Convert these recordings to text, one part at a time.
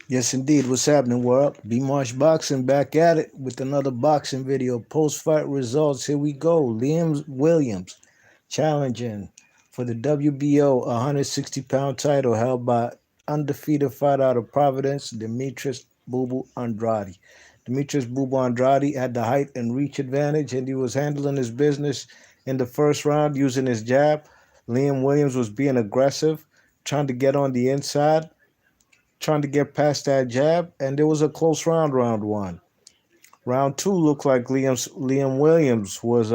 Yes, indeed. What's happening, world? B Marsh Boxing back at it with another boxing video. Post fight results. Here we go. Liam Williams challenging for the WBO 160-pound title held by undefeated fighter out of Providence, Demetrius Boo Boo Andrade. Demetrius Boo Boo Andrade had the height and reach advantage, and he was handling his business in the first round using his jab. Liam Williams was being aggressive, trying to get on the inside, trying to get past that jab, and there was a close round, round one. Round two looked like Liam Williams was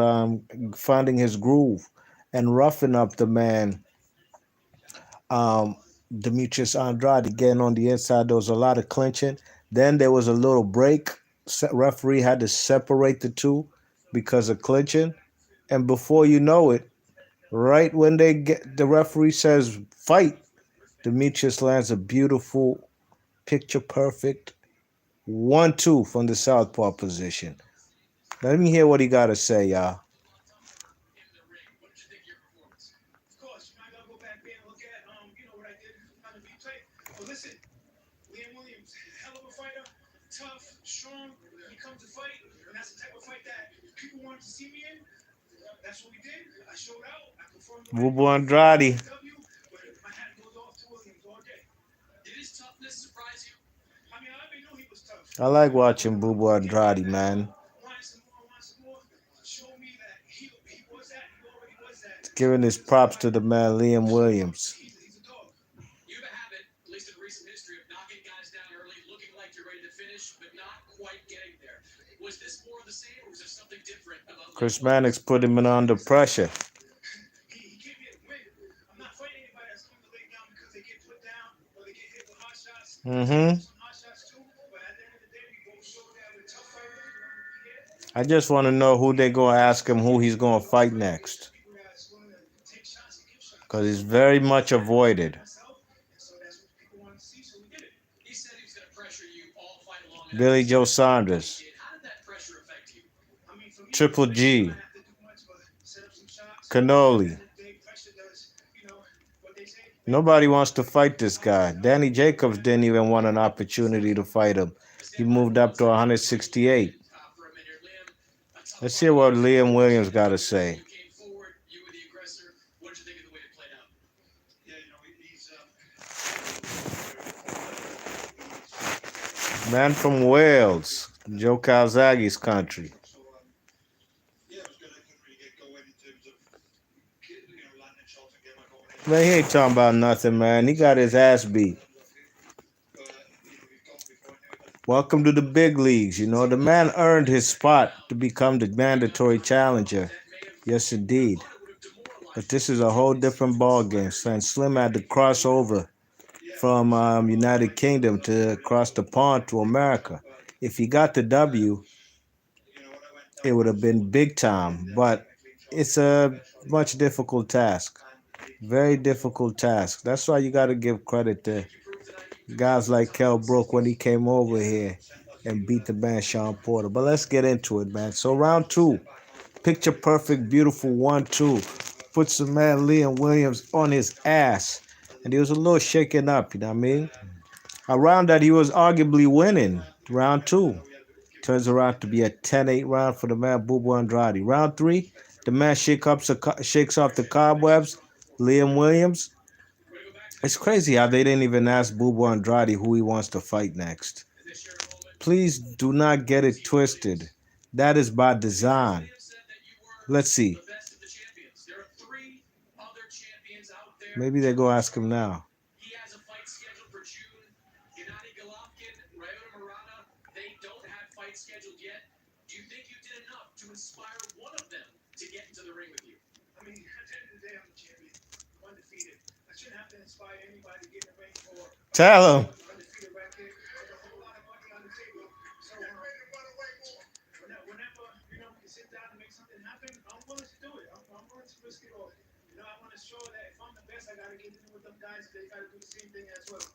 finding his groove and roughing up the man, um, Demetrius Andrade, getting on the inside. There was a lot of clinching. Then there was a little break. Referee had to separate the two because of clinching. And before you know it, right when the referee says fight, Demetrius lands a beautiful, picture perfect 1-2 from the southpaw position. Let me hear what he got to say, y'all. Bubu Andrade. I like watching Bubu Andrade, man. Giving his props to the man, Liam Williams. Chris Mannix put him in under pressure. Mm-hmm. I just want to know who they going to ask him who he's going to fight next. Because he's very much avoided. Billy Joe Saunders. Triple G. Cannoli. Nobody wants to fight this guy. Danny Jacobs didn't even want an opportunity to fight him. He moved up to 168. Let's hear what Liam Williams got to say. Man from Wales, Joe Calzaghe's country. Man, he ain't talking about nothing, man. He got his ass beat. Welcome to the big leagues. You know, the man earned his spot to become the mandatory challenger. Yes, indeed. But this is a whole different ball game. Son, Slim had to cross over from United Kingdom to cross the pond to America. If he got the W, it would have been big time. But it's a much difficult task. Very difficult task. That's why you got to give credit to guys like Kell Brook when he came over here and beat the man Sean Porter. But let's get into it, man. So round two, picture perfect, beautiful 1-2. Puts the man Liam Williams on his ass. And he was a little shaken up, you know what I mean? A round that he was arguably winning, round two. Turns around to be a 10-8 round for the man Bubu Andrade. Round three, the man shakes off the cobwebs. Liam Williams. It's crazy how they didn't even ask Bubu Andrade who he wants to fight next. Please do not get it twisted. That is by design. Let's see. Maybe they go ask him now. Tell him.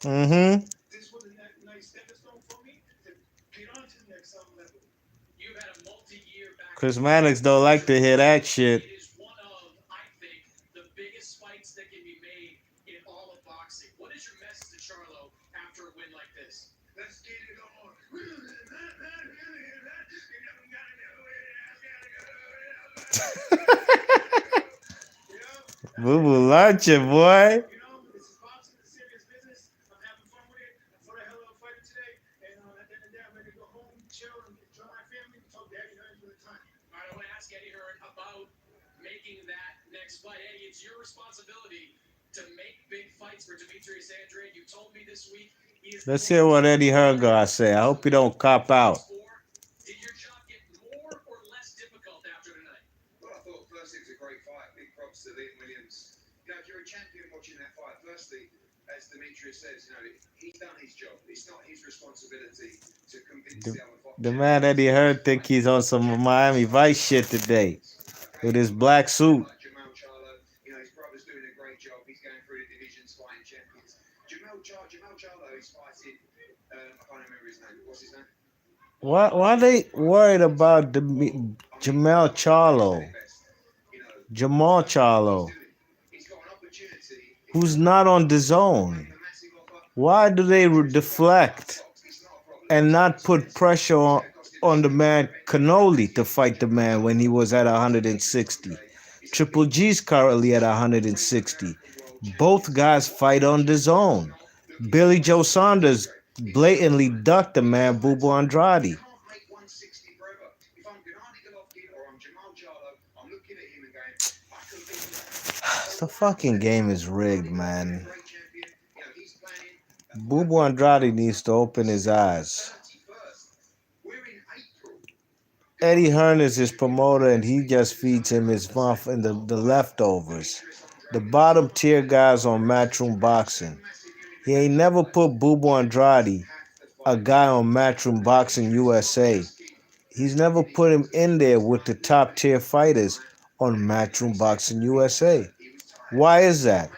Mm-hmm. Chris Mannix don't like to hear that shit. Boo Boo lunching, boy. Let's hear what Eddie Hearn got to say. I hope he don't cop out. The man Eddie Hearn think he's on some Miami Vice shit today with his black suit. Why they worried about Jamal Charlo? Jamal Charlo, who's not on the zone. Why do they deflect and not put pressure on the man Cannoli to fight the man when he was at 160? Triple G's currently at 160. Both guys fight on the zone. Billy Joe Saunders blatantly ducked the man Bubu Andrade. The fucking game is rigged, man. Bubu Andrade needs to open his eyes. Eddie Hearn is his promoter, and he just feeds him his mouth and the leftovers. The bottom tier guys on Matchroom Boxing. He ain't never put Bubu Andrade, a guy on Matchroom Boxing USA. He's never put him in there with the top tier fighters on Matchroom Boxing USA. Why is that?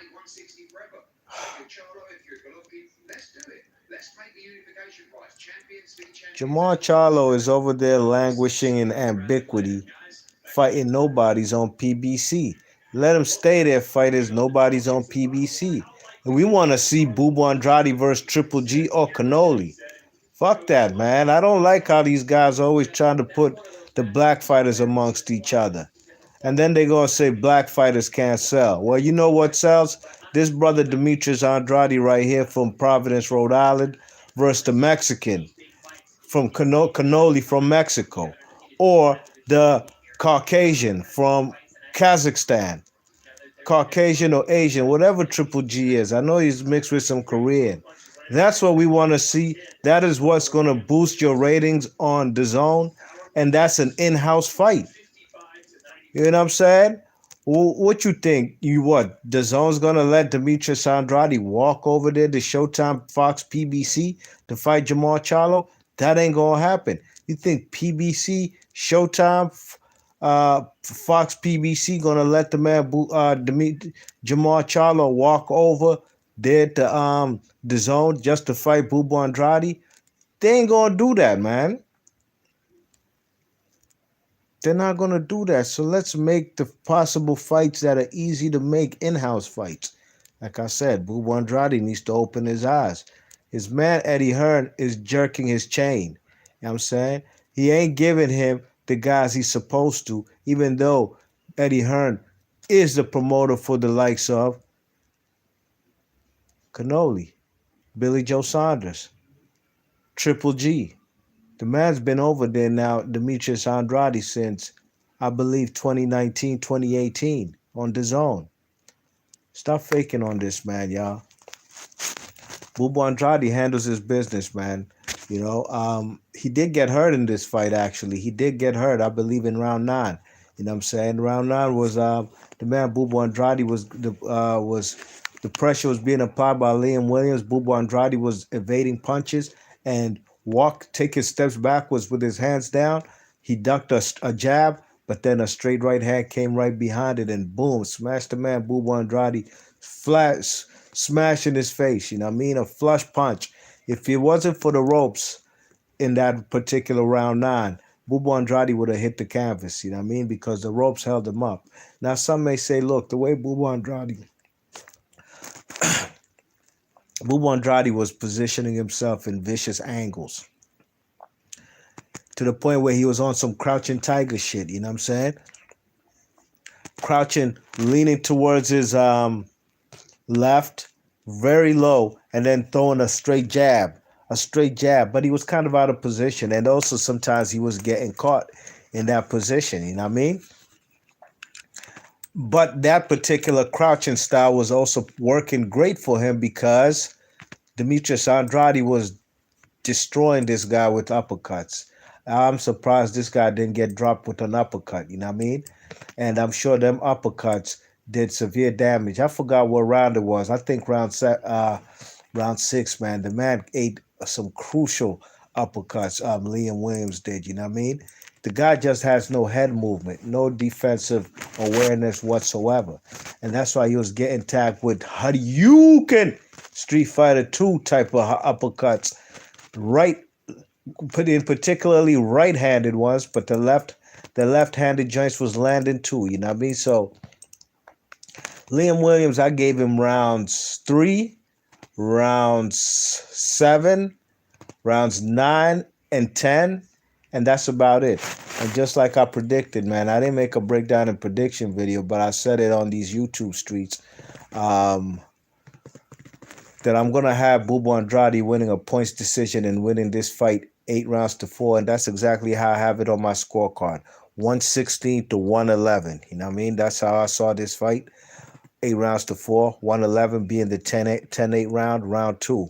Jamal Charlo is over there languishing in ambiguity, fighting nobodies on PBC. Let him stay there, fighters. Nobody's on PBC. And we want to see Bubu Andrade versus Triple G or Cannoli. Fuck that, man. I don't like how these guys are always trying to put the black fighters amongst each other. And then they go and say black fighters can't sell. Well, you know what sells? This brother Demetrius Andrade right here from Providence, Rhode Island versus the Mexican from Cannoli from Mexico. Or the Caucasian from Kazakhstan. Caucasian or Asian, whatever Triple G is. I know he's mixed with some Korean. That's what we want to see. That is what's going to boost your ratings on the zone. And that's an in-house fight. You know what I'm saying? What you think? The zone's going to let Demetrius Andrade walk over there to Showtime Fox PBC to fight Jamal Charlo? That ain't going to happen. You think PBC, Showtime, Fox PBC going to let the man Jamal Charlo walk over there to the zone just to fight Bubu Andrade? They ain't going to do that, man. They're not going to do that. So let's make the possible fights that are easy to make in-house fights. Like I said, Bubu Andrade needs to open his eyes. His man Eddie Hearn is jerking his chain. You know what I'm saying? He ain't giving him the guys he's supposed to, even though Eddie Hearn is the promoter for the likes of Cannoli, Billy Joe Saunders, Triple G. The man's been over there now, Demetrius Andrade, since, I believe, 2019, 2018 on the zone. Stop faking on this, man, y'all. Bubu Andrade handles his business, man. You know, he did get hurt in this fight, actually. He did get hurt, I believe, in round 9. You know what I'm saying? Round 9 was the man Bubu Andrade was the pressure was being applied by Liam Williams. Bubu Andrade was evading punches and taking steps backwards with his hands down. He ducked a jab, but then a straight right hand came right behind it and boom, smashed the man Bubu Andrade flat, smash in his face. You know what I mean? A flush punch. If it wasn't for the ropes in that particular round 9, Bubu Andrade would have hit the canvas. You know what I mean? Because the ropes held him up. Now some may say, look, the way Bubu Andrade Bubu Andrade was positioning himself in vicious angles to the point where he was on some crouching tiger shit. You know what I'm saying? Crouching, leaning towards his left, very low, and then throwing a straight jab. But he was kind of out of position, and also sometimes he was getting caught in that position. You know what I mean? But that particular crouching style was also working great for him because Demetrius Andrade was destroying this guy with uppercuts. I'm surprised this guy didn't get dropped with an uppercut, you know what I mean? And I'm sure them uppercuts did severe damage. I forgot what round it was. I think round six, man. The man ate some crucial uppercuts. Liam Williams did, you know what I mean? The guy just has no head movement, no defensive awareness whatsoever. And that's why he was getting tagged with Hadouken Street Fighter 2 type of uppercuts. Right, put in particularly right-handed ones, but the left-handed joints was landing too, you know what I mean? So Liam Williams, I gave him rounds 3, rounds 7, rounds 9 and 10, and that's about it. And just like I predicted, man, I didn't make a breakdown and prediction video, but I said it on these YouTube streets, that I'm going to have Bubu Andrade winning a points decision and winning this fight 8 rounds to 4, and that's exactly how I have it on my scorecard. 116 to 111. You know what I mean? That's how I saw this fight. 8 rounds to 4, 111 being the 10-8 round 2.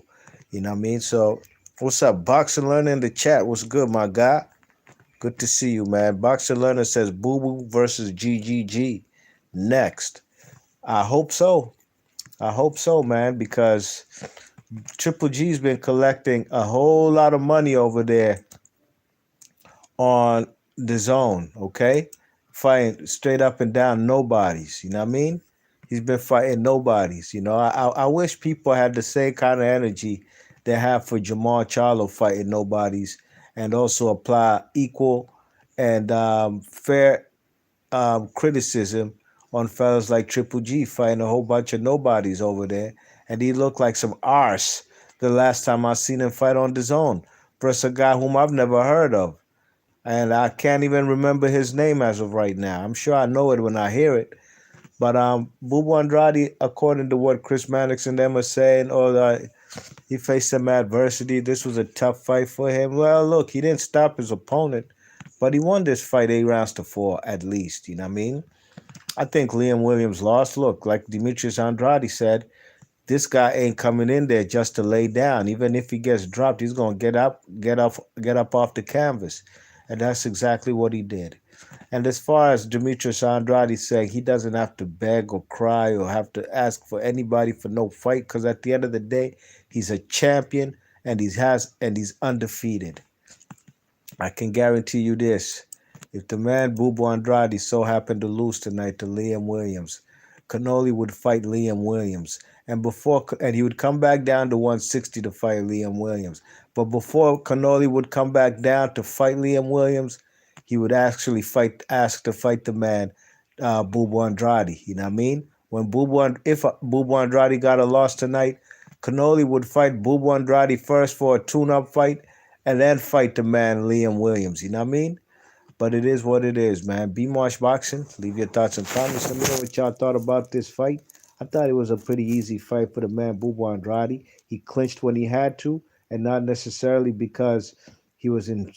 You know what I mean? So, what's up? Boxing Learner in the chat. What's good, my guy? Good to see you, man. Boxing Learner says Boo Boo versus GGG next. I hope so. I hope so, man, because Triple G's been collecting a whole lot of money over there on the zone, okay? Fighting straight up and down nobodies, you know what I mean? He's been fighting nobodies, you know. I wish people had the same kind of energy they have for Jamal Charlo fighting nobodies, and also apply equal and fair criticism on fellas like Triple G fighting a whole bunch of nobodies over there. And he looked like some arse the last time I seen him fight on the zone versus a guy whom I've never heard of. And I can't even remember his name as of right now. I'm sure I know it when I hear it. But Bubu Andrade, according to what Chris Mannix and them are saying, he faced some adversity. This was a tough fight for him. Well, look, he didn't stop his opponent, but he won this fight 8 rounds to 4 at least. You know what I mean? I think Liam Williams lost. Look, like Demetrius Andrade said, this guy ain't coming in there just to lay down. Even if he gets dropped, he's gonna get up off the canvas, and that's exactly what he did. And as far as Demetrius Andrade saying he doesn't have to beg or cry or have to ask for anybody for no fight, because at the end of the day, he's a champion and he's undefeated. I can guarantee you this. If the man Bubu Andrade so happened to lose tonight to Liam Williams, Cannoli would fight Liam Williams. And he would come back down to 160 to fight Liam Williams. But before Cannoli would come back down to fight Liam Williams, he would actually ask to fight the man, Bubu Andrade. You know what I mean? If Bubu Andrade got a loss tonight, Cannoli would fight Bubu Andrade first for a tune-up fight, and then fight the man Liam Williams. You know what I mean? But it is what it is, man. B Marsh Boxing. Leave your thoughts and comments. Let me know what y'all thought about this fight. I thought it was a pretty easy fight for the man Bubu Andrade. He clinched when he had to, and not necessarily because he was in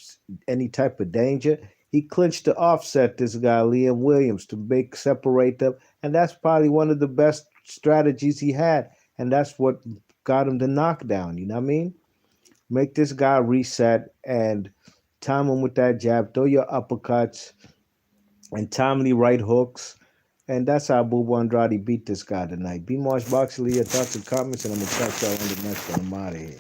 any type of danger. He clinched to offset this guy Liam Williams to separate them, and that's probably one of the best strategies he had, and that's what got him the knockdown. You know what I mean? Make this guy reset and time him with that jab. Throw your uppercuts and timely right hooks. And that's how Bubu Andrade beat this guy tonight. B Marsh Boxley, your thoughts and comments, and I'm going to catch y'all on the next one. I'm out of here.